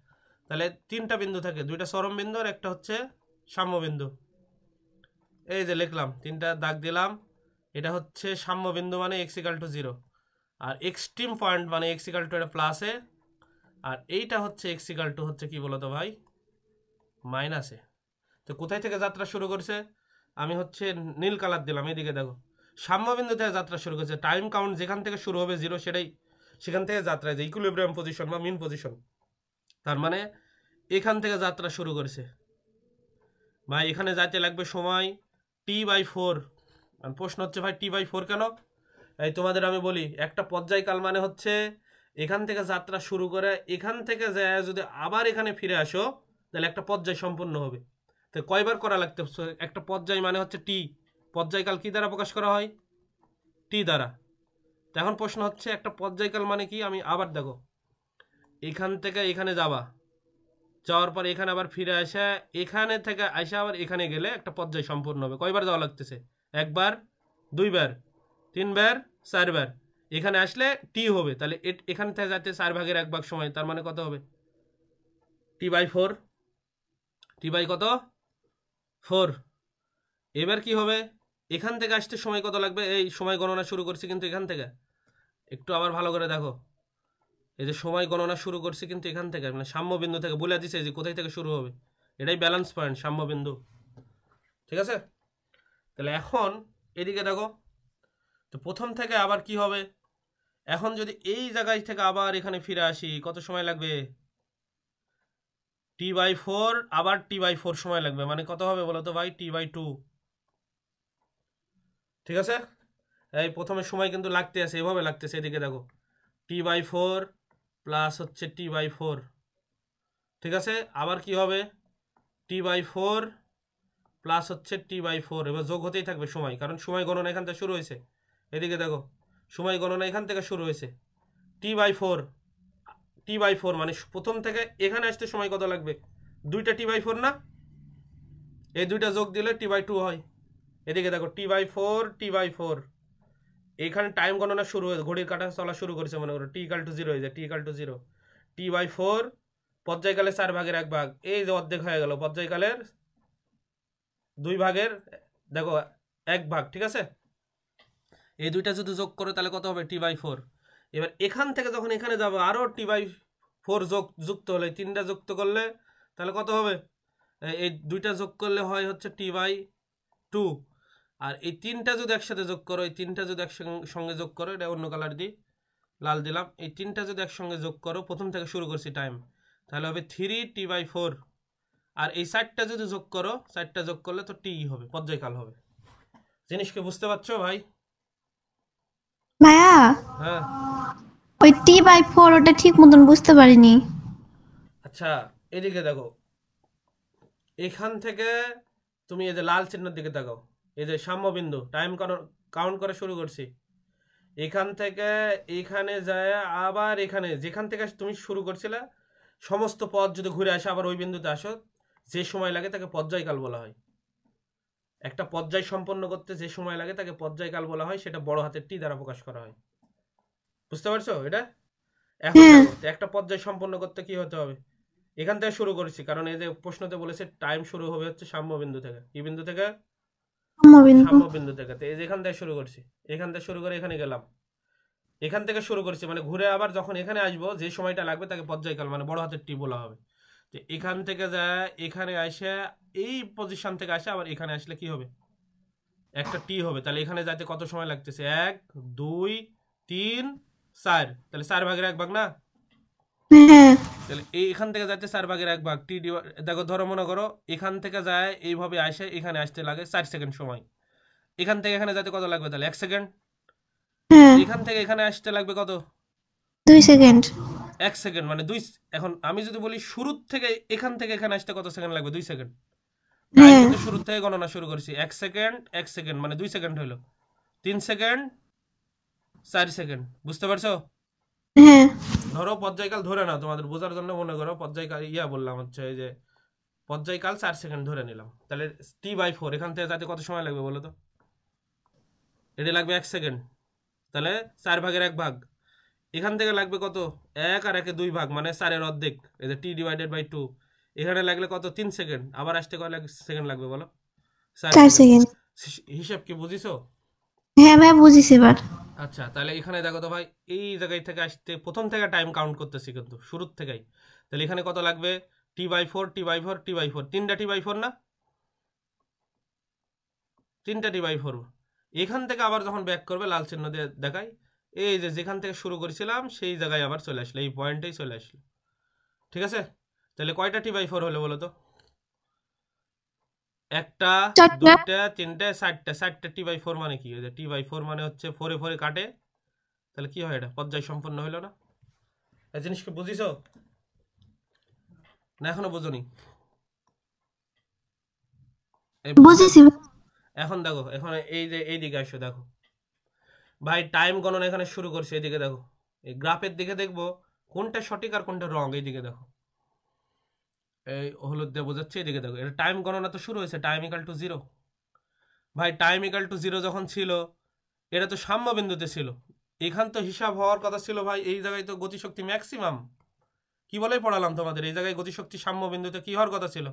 তাহলে তিনটা বিন্দু থাকে, দুইটা চরম বিন্দু আর একটা হচ্ছে সাম্য বিন্দু। এই যে লিখলাম, তিনটা দাগ দিলাম। এটা হচ্ছে সাম্য বিন্দু মানে x = 0, আর এক্সট্রিম পয়েন্ট মানে x = এটা প্লাসে, আর এইটা হচ্ছে x = হচ্ছে কি বলতো ভাই, মাইনাসে। তো কোথায় থেকে যাত্রা শুরু করছে? আমি হচ্ছে নীল কালার দিলাম, এদিকে দেখো, সাম্যবিন্দু থেকে যাত্রা শুরু করছে। টাইম কাউন্ট যেখান থেকে শুরু হবে 0, সেটাই সেখান থেকে যাত্রা, যে ইকুইলিব্রিয়াম পজিশন বা মিন পজিশন, তার মানে এখান থেকে যাত্রা শুরু করছে। ভাই এখানে যাইতে লাগবে সময় t/4। আর প্রশ্ন হচ্ছে ভাই t/4 কেন? এই তোমাদের আমি বলি, একটা পর্যায়কাল মানে হচ্ছে এখান থেকে যাত্রা শুরু করে এখান থেকে যায় যদি আবার এখানে ফিরে আসো, তাহলে একটা পর্যায় সম্পূর্ণ হবে। তো কয়বার করা লাগতে? একটা পর্যায় মানে হচ্ছে টি, পর্যায়কাল কি দ্বারা প্রকাশ করা হয়? টি দ্বারা। তো এখন প্রশ্ন হচ্ছে একটা পর্যায়কাল মানে কি? আমি আবার দেখো, এখান থেকে এখানে যাওয়ার পর এখানে আবার ফিরে আসা, এখানে থেকে আসা আবার এখানে গেলে একটা পর্যায় সম্পূর্ণ হবে। কয়বার যাওয়া লাগতেছে? একবার, দুইবার, তিনবার, চারবার। এখানে আসলে টি হবে, তাহলে এখান থেকে যাতে 4/1 সময়, তার মানে কত হবে? t/4। t/ কত? 4। এবার কি হবে? এখান থেকে আসতে সময় কত লাগবে? এই সময় গণনা শুরু করছি কিন্তু এখান থেকে, একটু আবার ভালো করে দেখো, এই যে সময় গণনা শুরু করছি কিন্তু এখান থেকে, মানে সাম্য বিন্দু থেকে। বলে দিছে যে কোথায় থেকে শুরু হবে, এটাই ব্যালেন্স পয়েন্ট, সাম্য বিন্দু। ঠিক আছে? তাহলে এখন এদিকে দেখো, তো প্রথম থেকে আবার কি হবে? এখন যদি এই জায়গায় থেকে আবার এখানে ফিরে আসি, কত সময় লাগবে? t/4 আবার t/4 সময় লাগবে, মানে কত হবে বলো তো ভাই? t/2। ঠিক আছে? এই প্রথমে সময় কিন্তু লাগতে আছে, এভাবে লাগতেছে, এদিকে দেখো, t/4 প্লাস হচ্ছে t/4। ঠিক আছে? আবার কি হবে? t/4 প্লাস হচ্ছে t/4। এবার যোগ হতেই থাকবে সময়, কারণ সময় গণনা এখান থেকে শুরু হয়েছে। এদিকে দেখো, সময় গণনা এখান থেকে শুরু হয়েছে। t/4 মানে প্রথম থেকে এখানে আসতে সময় কত লাগবে? দুইটা t/4 না? এই দুইটা যোগ দিলে t/2 হয়। এদিকে দেখো, t/4 এখানে টাইম গণনা শুরু হয়ে ঘড়ির কাঁটা চলা শুরু করেছে, মনে করো t = 0 হয়ে যায়, t = 0। t/4 পর্যায়কালে 4/1, এই যে অর্ধেক হয়ে গেল পর্যায়কালের 2/1, দেখো 1 ভাগ। ঠিক আছে? এই দুইটা যদি যোগ করো তাহলে কত হবে? t/4। এবার এখান থেকে যখন এখানে যাবো আরো t/4 যুক্ত হলে, তিনটা যুক্ত করলে তাহলে কত হবে? এই দুইটা যোগ করলে হয় হচ্ছে t/2। আর এই তিনটা যদি একসাথে যোগ করো, এই তিনটা যদি একসঙ্গে যোগ করো, এটা অন্য কালার দিই, লাল দিলাম, এই তিনটা যদি একসঙ্গে যোগ করো, প্রথম থেকে শুরু করছি টাইম, তাহলে হবে 3t/4। আর এই 4টা যদি যোগ করো, 4টা যোগ করলে তো টি হবে, পর্যায়কাল হবে। জিনিসকে বুঝতে পারছো ভাই? ভাইয়া হ্যাঁ। ওই t/4 ওটা ঠিক মতন বুঝতে পারিনি। আচ্ছা এদিকে দেখো, এখান থেকে তুমি এই যে লাল চিহ্নের দিকে তাকাও, এই যে সাম্য বিন্দু, টাইম কাউন্ট করা শুরু করছি, এখান থেকে এখানে যায় আবার এখানে, যেখান থেকে তুমি শুরু করছিলে সমস্ত পথ যদি ঘুরে আসে আবার ওই বিন্দুতে আসো, যে সময় লাগে তাকে পর্যায়কাল বলা হয়। একটা পর্যায় সম্পন্ন করতে যে সময় লাগে তাকে পর্যায়কাল বলা হয়, সেটা বড় হাতের টি দ্বারা প্রকাশ করা হয়। বুঝতে পারছো এটা? এখন হ্যাঁ। দেখো, একটা পর্যায় সম্পন্ন করতে কি হতে হবে? এখান থেকে শুরু করেছি, কারণ এই যে প্রশ্নতে বলেছে টাইম শুরু হবে হচ্ছে সাম্য বিন্দু থেকে। কি বিন্দু থেকে? সাম্যবিন্দু। সাম্য বিন্দু থেকে। তো এই যে এখান থেকে শুরু করছি, এখান থেকে শুরু করে এখানে গেলাম, এখান থেকে শুরু করছি, মানে ঘুরে আবার যখন এখানে আসবো যে সময়টা লাগবে তাকে পর্যায়কাল মানে বড় হাতের টি বলা হবে। যে এখান থেকে যায় এখানে আসে, এই পজিশন থেকে আসে আবার এখানে আসলে কি হবে? একটা টি হবে। তাহলে এখানে যাইতে কত সময় লাগতেছে? 1, 2, 3, 4। তাহলে 4/1 না? হ্যাঁ। তাহলে এখান থেকে যাচ্ছে 4/1 টি। দেখো ধরো, মনে করো এখান থেকে যায় এইভাবে আসে, এখানে আসতে লাগে 4 সেকেন্ড সময়। এখান থেকে এখানে যাতে কত লাগবে? তাহলে 1 সেকেন্ড। হ্যাঁ। এখান থেকে এখানে আসতে লাগবে কত? 2 সেকেন্ড। 1 সেকেন্ড মানে 2। এখন আমি যদি বলি শুরু থেকে এখান থেকে এখানে আসতে কত সেকেন্ড লাগবে? 2 সেকেন্ড। টাইম হ্যাঁ। কিন্তু শুরু থেকে গণনা শুরু করছি, 1 সেকেন্ড 1 সেকেন্ড মানে 2 সেকেন্ড হলো, 3 সেকেন্ড 4 সেকেন্ড। বুঝতে পারছো? হ্যাঁ। ধরো পর্যায়কাল ধরে নাও, তোমাদের বোঝার জন্য মনে করো পর্যায়কাল বললাম হচ্ছে এই যে পর্যায়কাল 4 সেকেন্ড ধরে নিলাম, তাহলে t/4 এখান থেকে যাতে কত সময় লাগবে বলো তো? এটা লাগবে 1 সেকেন্ড। তাহলে 4 ভাগের 1 ভাগ, এখান থেকে লাগবে কত 1 আর 1 2 ভাগ, মানে 4 অর্ধেক, এই যে t/2, এখানে লাগলে কত 3 সেকেন্ড, আবার আসতে কয় সেকেন্ড লাগবে বলো? 4 4 সেকেন্ড। সেকেন্ড। হিসাব কি বুঝিছো? হ্যাঁ ভাই বুঝিছি এবার। আচ্ছা, তাহলে এখানে দেখো তো ভাই, এই জায়গায় থেকে আসতে প্রথম থেকে টাইম কাউন্ট করতেছি কিন্তু শুরুর থেকেই। তাহলে এখানে কত লাগবে t/4 t/4 t/4, 3টা t/4 না, 3টা t/4। এখান থেকে আবার যখন ব্যাক করবে লাল চিহ্ন দিয়ে দেখাই, এই যে যেখান থেকে শুরু করেছিলাম সেই জায়গায় আবার চলে আসলো, এই পয়েন্টেই চলে আসলো। ঠিক আছে, তাহলে কয়টা t/4 হলো বলো তো? 1টা 4টা। 2টা 3টা 4টা। 4টা t/4 মানে কি? ওই যে t/4 মানে হচ্ছে 4 এ 4 কাটে, তাহলে কি হয়? এটা পর্যায় সম্পন্ন হইলো না? এই জিনিসকে বুঝিছো না এখনো বুঝোনি? বুঝিছি। এখন দেখো, এখন এই যে এইদিকে আসো, দেখো ভাই টাইম গণনা এখানে শুরু করছে, এইদিকে দেখো, এই গ্রাফের দিকে দেখবো কোনটা সঠিক আর কোনটা রং। এইদিকে দেখো, এই হলুদ দিয়ে বোঝাচ্ছে, এদিকে দেখো, এটা টাইম গণনা তো শুরু হয়েছে, টাইম ইকাল টু 0। ভাই টাইম ইকাল টু 0 যখন ছিল, এটা তো সাম্য বিন্দুতে ছিল, এখান তো হিসাব হওয়ার কথা ছিল ভাই, এই জায়গায় তো গতিশক্তি ম্যাক্সিমাম। কি বলেই পড়ালাম তোমাদের, এই জায়গায় গতিশক্তি সাম্য বিন্দুতে কি হওয়ার কথা ছিল?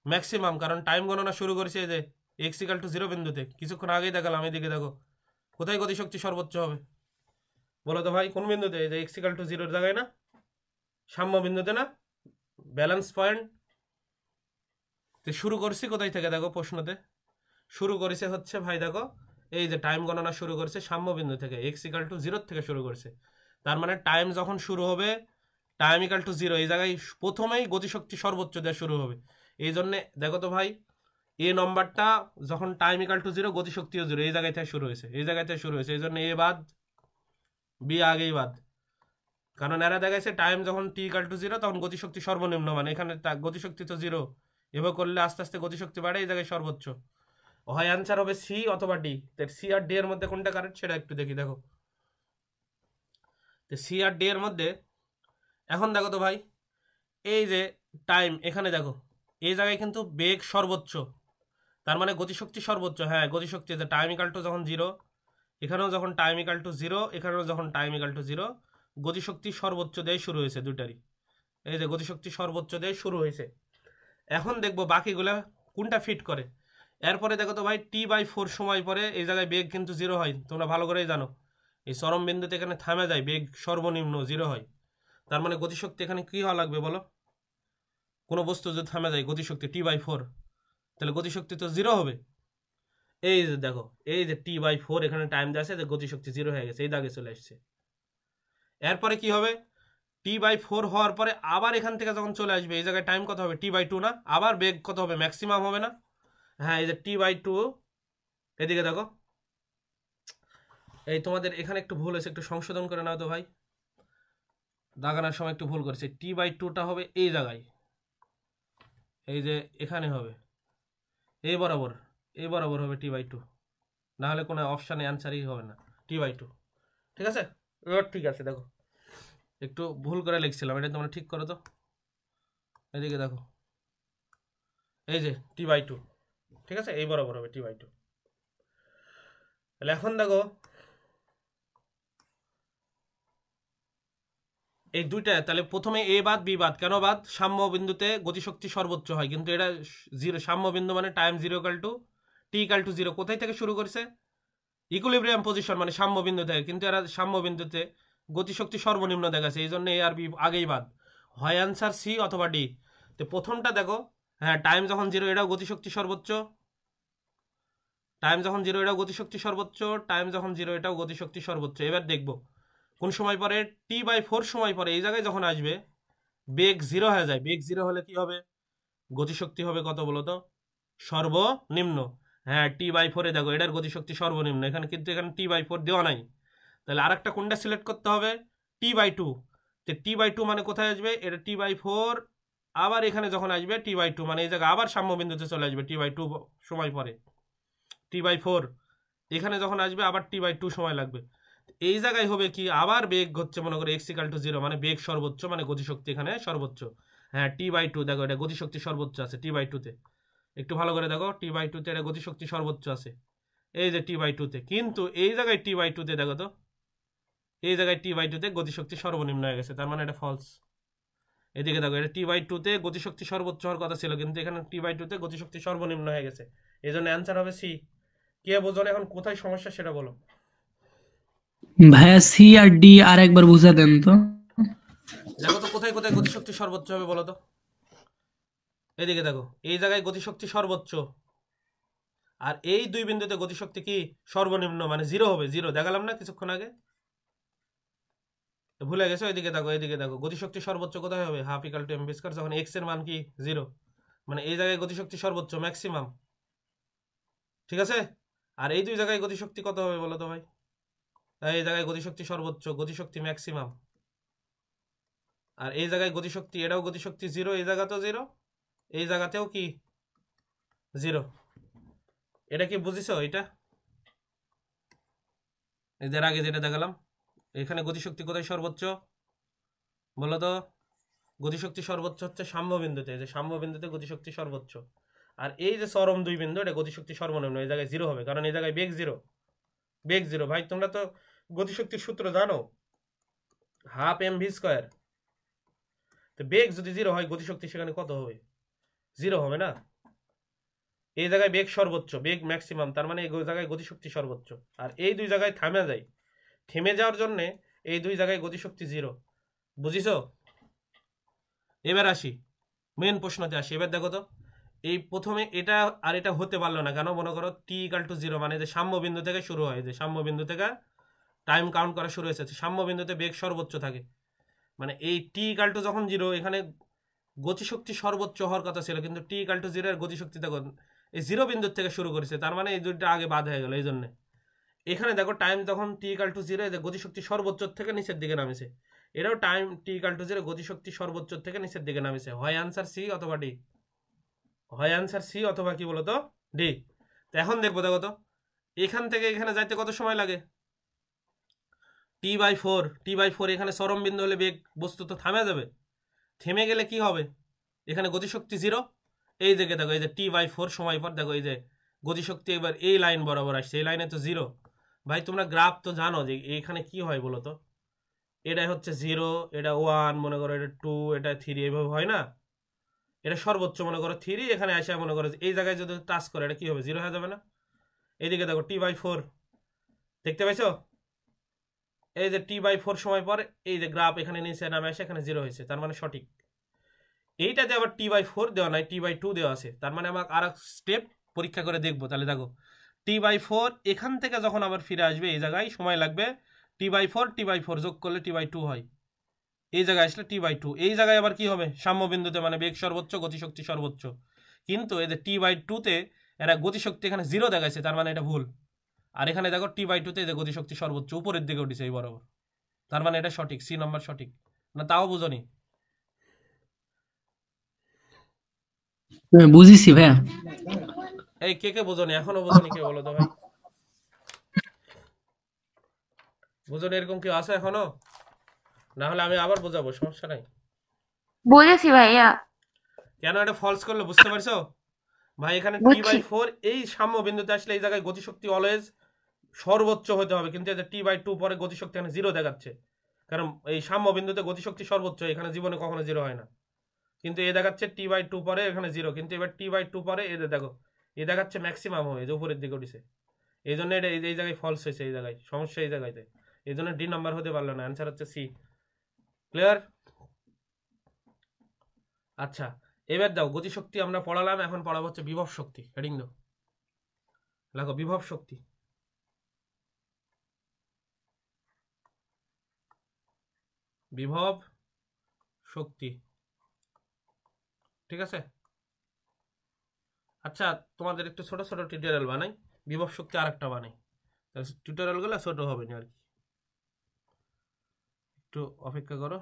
ম্যাক্সিমাম, কারণ টাইম গণনা শুরু করেছে এই যে এক্স ইকাল টু 0 বিন্দুতে, কিছুক্ষণ আগেই দেখালাম। এদিকে দেখো কোথায় গতিশক্তি সর্বোচ্চ হবে বলো তো ভাই, কোন বিন্দুতে? এই যে এক্স ইকাল টু 0 জায়গায় না, সাম্য বিন্দুতে না, ব্যালেন্স পয়েন্ট। তো শুরু করছি কোথায় থেকে দেখো প্রশ্নতে, শুরু করেছে হচ্ছে ভাই দেখো, এই যে টাইম গণনা শুরু করেছে সাম্য বিন্দু থেকে, এক্স ইকাল টু 0 থেকে শুরু করছে। তার মানে টাইম যখন শুরু হবে, টাইম ইকাল টু 0, এই জায়গায় প্রথমেই গতিশক্তি সর্বোচ্চ দেওয়া শুরু হবে। এই জন্যে দেখো তো ভাই, এ নম্বরটা যখন টাইম ইকাল টু 0 গতিশক্তিও 0, এই জায়গায় থেকে শুরু হয়েছে, এই জায়গায় থেকে শুরু হয়েছে, এই জন্য এ বাদ, বি আগেই বাদ। কারণ এরা দেখাচ্ছে টাইম যখন টি ইকাল টু 0 তখন গতিশক্তি সর্বনিম্ন, মানে এখানে গতিশক্তি তো 0, এভাবে করলে আস্তে আস্তে গতিশক্তি বাড়ে, এই জায়গায় সর্বোচ্চ হয়। অ্যান্সার হবে সি অথবা ডি। সি আর ডি এর মধ্যে কোনটা কারেক্ট সেটা একটু দেখি। দেখো সি আর ডি এর মধ্যে, এখন দেখো তো ভাই, এই যে টাইম এখানে দেখো, এই জায়গায় কিন্তু বেগ সর্বোচ্চ, তার মানে গতিশক্তি সর্বোচ্চ। হ্যাঁ গতিশক্তি, টাইম ইকাল টু যখন 0, এখানেও যখন টাইম ইকাল টু 0, এখানেও যখন টাইম ইকাল টু 0, গতিশক্তি সর্বোচ্চ দিয়ে শুরু হয়েছে দুটারই। এই যে গতিশক্তি সর্বোচ্চ দিয়ে শুরু হয়েছে। এখন দেখবো বাকিগুলা কোনটা ফিট করে। এরপরে দেখো তো ভাই, t/4 সময় পরে এই জায়গায় বেগ কিন্তু 0 হয়, তোমরা ভালো করেই জানো। এই চরম বিন্দুতে এখানে থামে যায়, বেগ সর্বনিম্ন 0 হয়। তার মানে গতিশক্তি এখানে কি হওয়া লাগবে বলো? কোনো বস্তু যদি থামে যায় গতিশক্তি t/4, তাহলে গতিশক্তি তো 0 হবে। এই যে দেখো, এই যে t/4 এখানে টাইম দেওয়া আছে, যে গতিশক্তি 0 হয়ে গেছে, এই দাগে চলে আসছে। এরপরে কি হবে, t/4 হওয়ার পরে আবার এখান থেকে যখন চলে আসবে, এই জায়গায় টাইম কত হবে? t/2 না, আবার বেগ কত হবে? ম্যাক্সিমাম হবে না? হ্যাঁ, এই যে t/2, এদিকে দেখো, এই তোমাদের এখানে একটু ভুল হয়েছে, একটু সংশোধন করে নাও তো ভাই, দাগানোর সময় একটু ভুল করেছে। t/2টা হবে এই জায়গায়, এই যে এখানে হবে, এই বরাবর, এই বরাবর হবে t/2, না হলে কোনো অপশানে অ্যান্সারই হবে না। t/2, ঠিক আছে? এবার ঠিক আছে, দেখো একটু ভুল করে লিখছিলাম, এটা তোমরা ঠিক করো তো। এদিকে দেখো, এই যে t/2, ঠিক আছে, এই বরাবর হবে t/2। তাহলে এখন দেখো, এই দুইটা, তাহলে প্রথমে এ বাদ বি বাদ, কেন বাদ? সাম্য বিন্দুতে গতিশক্তি সর্বোচ্চ হয়, কিন্তু এটা 0, সাম্য বিন্দু মানে time 0 equal to T equal to 0, কোথায় থেকে শুরু করছে? ইকুইলিব্রিয়াম পজিশন মানে সাম্য বিন্দু থেকে, কিন্তু এরা সাম্য বিন্দুতে গতিশক্তি সর্বনিম্ন দেখাচ্ছে, এই জন্য এ আর বি আগেই বাদ। হয় অ্যান্সার সি অথবা ডি। তো প্রথমটা দেখো, হ্যাঁ টাইম যখন 0 এটাও গতিশক্তি সর্বোচ্চ, টাইম যখন 0 এটাও গতিশক্তি সর্বোচ্চ, টাইম যখন 0 এটাও গতিশক্তি সর্বোচ্চ। এবার দেখবো কোন সময় পরে, t/4 সময় পরে এই জায়গায় যখন আসবে, বেগ 0 হয়ে যায়। বেগ 0 হলে কি হবে? গতিশক্তি হবে কত বলো তো? সর্বনিম্ন। হ্যাঁ t/4 দেখো, এটার গতিশক্তি সর্বনিম্ন, এখানে কিন্তু এখানে t/4 দেওয়া নাই, তাহলে আরেকটা কোনটা সিলেক্ট করতে হবে? t/2। তো t/2 মানে কোথায় আসবে? এটা t/4, আবার এখানে যখন আসবে t/2 মানে এই জায়গায় আবার সাম্য বিন্দুতে চলে আসবে t/2 সময় পরে। t/4 এখানে যখন আসবে আবার t/2 সময় লাগবে, এই জায়গায় হবে কি, আবার বেগ হচ্ছে মনে করে এক্স ইকাল টু 0, মানে বেগ সর্বোচ্চ, মানে গতিশক্তি এখানে সর্বোচ্চ। হ্যাঁ t/2 দেখো, এটা গতিশক্তি সর্বোচ্চ আছে t/2 তে, একটু ভালো করে দেখো, t/2 তে এটা গতিশক্তি সর্বোচ্চ আছে, এই যে t/2-তে, কিন্তু এই জায়গায় t/2-তে দেখো তো, এই জায়গায় t/2-তে গতিশক্তি সর্বনিম্ন হয়ে গেছে, তার মানে এটা ফলস। এদিকে দেখো, এটা t/2-তে গতিশক্তি সর্বোচ্চ হওয়ার কথা ছিল, কিন্তু এখানে t/2-তে গতিশক্তি সর্বনিম্ন হয়ে গেছে, এই জন্য অ্যান্সার হবে সি। কে বোঝো না এখন কোথায় সমস্যা সেটা বলো। ভাইয়া সি আর ডি আর একবার বুঝা দেন তো। দেখো তো কোথায় কোথায় গতিশক্তি সর্বোচ্চ হবে বলো তো। এদিকে দেখো, এই জায়গায় গতিশক্তি সর্বোচ্চ, আর এই দুই বিন্দুতে গতিশক্তি কি সর্বনিম্ন, মানে জিরো হবে। জিরো দেখালাম না কিছুক্ষণ আগে, ভুলে গেছো। এদিকে দেখো, এদিকে দেখো, গতিশক্তি সর্বোচ্চ কোথায় হবে, half equal to MV square, যখন এক্স এর মান কি জিরো, মানে এই জায়গায় গতিশক্তি সর্বোচ্চ ম্যাক্সিমাম, ঠিক আছে। আর এই দুই জায়গায় গতিশক্তি কত হবে বলো তো ভাই, এই জায়গায় গতিশক্তি সর্বোচ্চ, গতিশক্তি ম্যাক্সিমাম, আর এই জায়গায় গতিশক্তি, এটাও গতিশক্তি জিরো, এই জায়গাতেও জিরো, এই জায়গাতেও কি জিরো। এটা কি বুঝিছো? এটা এদের আগে যেটা দেখালাম, এখানে গতিশক্তি কোথায় সর্বোচ্চ বলো তো, গতিশক্তি সর্বোচ্চ হচ্ছে সাম্যবিন্দুতে, যে সাম্যবিন্দুতে গতিশক্তি সর্বোচ্চ। আর এই যে চরম দুই বিন্দু, এটা গতিশক্তি সর্বনিম্ন, এই জায়গায় জিরো হবে, কারণ এই জায়গায় বেগ জিরো। বেগ জিরো ভাই, তোমরা তো গতিশক্তির সূত্র জানো, হাফ এমভি স্কয়ার। তো বেগ যদি জিরো হয়, গতিশক্তি সেখানে কত হবে, জিরো হবে না। এই জায়গায় বেগ সর্বোচ্চ, বেগ ম্যাক্সিমাম, তার মানে এই জায়গায় গতিশক্তি সর্বোচ্চ। আর এই দুই জায়গায় থামে যায়, থেমে যাওয়ার জন্য এই দুই জায়গায় গতিশক্তি জিরো। বুঝিছো? এবার আসি মেন প্রশ্নতে আসি। এবার দেখো তো, এই প্রথমে এটা আর এটা হতে পারলো না কেন, মনে করো টি ইকাল টু জিরো, মানে যে সাম্য বিন্দু থেকে শুরু হয়, যে সাম্য বিন্দু থেকে টাইম কাউন্ট করা শুরু হয়েছে, সাম্য বিন্দুতে বেগ সর্বোচ্চ থাকে, মানে এই টি ইকাল টু যখন জিরো, এখানে গতিশক্তি সর্বোচ্চ হওয়ার কথা ছিল, কিন্তু টি ইকাল টু জিরো এর গতিশক্তি দেখো এই জিরো বিন্দুর থেকে শুরু করেছে, তার মানে এই দুইটা আগে বাদ হয়ে গেল। এই জন্য এখানে দেখো টাইম তখন টি ইকাল টু জিরো, যে গতিশক্তি সর্বোচ্চ থেকে নিচের দিকে নামেছে, এটাও time T equal to zero, গতিশক্তি সর্বোচ্চ থেকে নিচের দিকে নামেছে। হয় আনসার সি অথবা ডি, হয় আনসার সি অথবা কি বলতো ডি। তো এখন দেখবো, দেখো তো এখান থেকে এখানে যাইতে কত সময় লাগে, t/4, t/4, এখানে চরম বিন্দু হলে বেগ বস্তু তো থামে যাবে, থেমে গেলে কি হবে, এখানে গতিশক্তি জিরো। এই দিকে দেখো, এই যে t/4 সময় পর দেখো, এই যে গতিশক্তি এবার এই লাইন বরাবর আসছে, এই লাইনে তো জিরো। ভাই তোমরা গ্রাফ তো জানো যে এখানে কি হয় বলো তো, এটা হচ্ছে জিরো, এটা 1, মনে করো এটা 2, এটা 3, এভাবে হয় না। এটা সর্বোচ্চ মনে করো 3, এখানে আসে মনে করো এই জায়গায় যদি টাচ করে, এটা কি হবে, জিরো হয়ে যাবে না। এইদিকে দেখো t/4, দেখতে পাইছো, এই যে t/4 সময় পর এই যে গ্রাফ এখানে নিচে নামে আসে, এখানে জিরো হয়েছে, তার মানে সঠিক। এইটাতে আবার t/4 দেওয়া নাই, t/2 দেওয়া আছে, তার মানে আমাকে আর এক স্টেপ পরীক্ষা করে দেখবো। তাহলে দেখো t/4 এখান থেকে যখন আবার ফিরে আসবে, এই জায়গায় সময় লাগবে t/4 যোগ করলে t/2 হয়, এই জায়গায় আসলে t/2। এই জায়গায় আবার কি হবে, সাম্য বিন্দুতে, মানে বেগ সর্বোচ্চ, গতিশক্তি সর্বোচ্চ, কিন্তু এই যে t/2-তে এরা গতিশক্তি এখানে জিরো দেখাইছে, তার মানে এটা ভুল। আর এখানে দেখো t/2-তে যে গতিশক্তি সর্বোচ্চ উপরের দিকে উঠেছে এই বরাবর, তার মানে এটা সঠিক, সি নম্বর সঠিক। না তাও বুঝনি? বুঝিছি ভাইয়া। এই কে কে বুঝনি, এখনো বুঝনি কে বলো তো ভাই, বুঝনি এরকম কেউ আছে এখনো? না হলে আমি আবার বোঝাবো, সমস্যা নাই। বুঝেছি ভাইয়া, কেন এটা ফলস করলো বুঝতে পারছো ভাই? এখানে বুঝছি। t/4 এই সাম্য বিন্দুতে আসলে এই জায়গায় গতিশক্তি অলওয়েজ সর্বোচ্চ হতে হবে, কিন্তু এই যে t/2 পরে গতিশক্তি এখানে জিরো দেখাচ্ছে, কারণ এই সাম্য বিন্দুতে গতিশক্তি সর্বোচ্চ, এখানে জীবনে কখনো জিরো হয় না, কিন্তু এ দেখাচ্ছে t/2 পরে এখানে জিরো, কিন্তু এবার t/2 পরে এদের দেখো এ দেখাচ্ছে ম্যাক্সিমাম হবে, যে উপরের দিকে উঠেছে, এই জন্য এটা এই জায়গায় ফলস হয়েছে, এই জায়গায় সমস্যা, এই জায়গাতে, এই জন্য ডি নাম্বার হতে পারলো না, অ্যান্সার হচ্ছে সি। ক্লিয়ার? আচ্ছা এবার দাও, গতিশক্তি আমরা পড়ালাম, এখন পড়াবো হচ্ছে বিভব শক্তি। হেডিং দাও, লাগো বিভব শক্তি। বিভব শক্তি, ঠিক আছে। আচ্ছা তোমাদের একটু ছোট ছোট টিউটোরিয়াল বানাই, বিভব শক্তি আর একটা বানাই, টিউটোরিয়াল গুলো ছোট হবে না আর কি, একটু অপেক্ষা করো।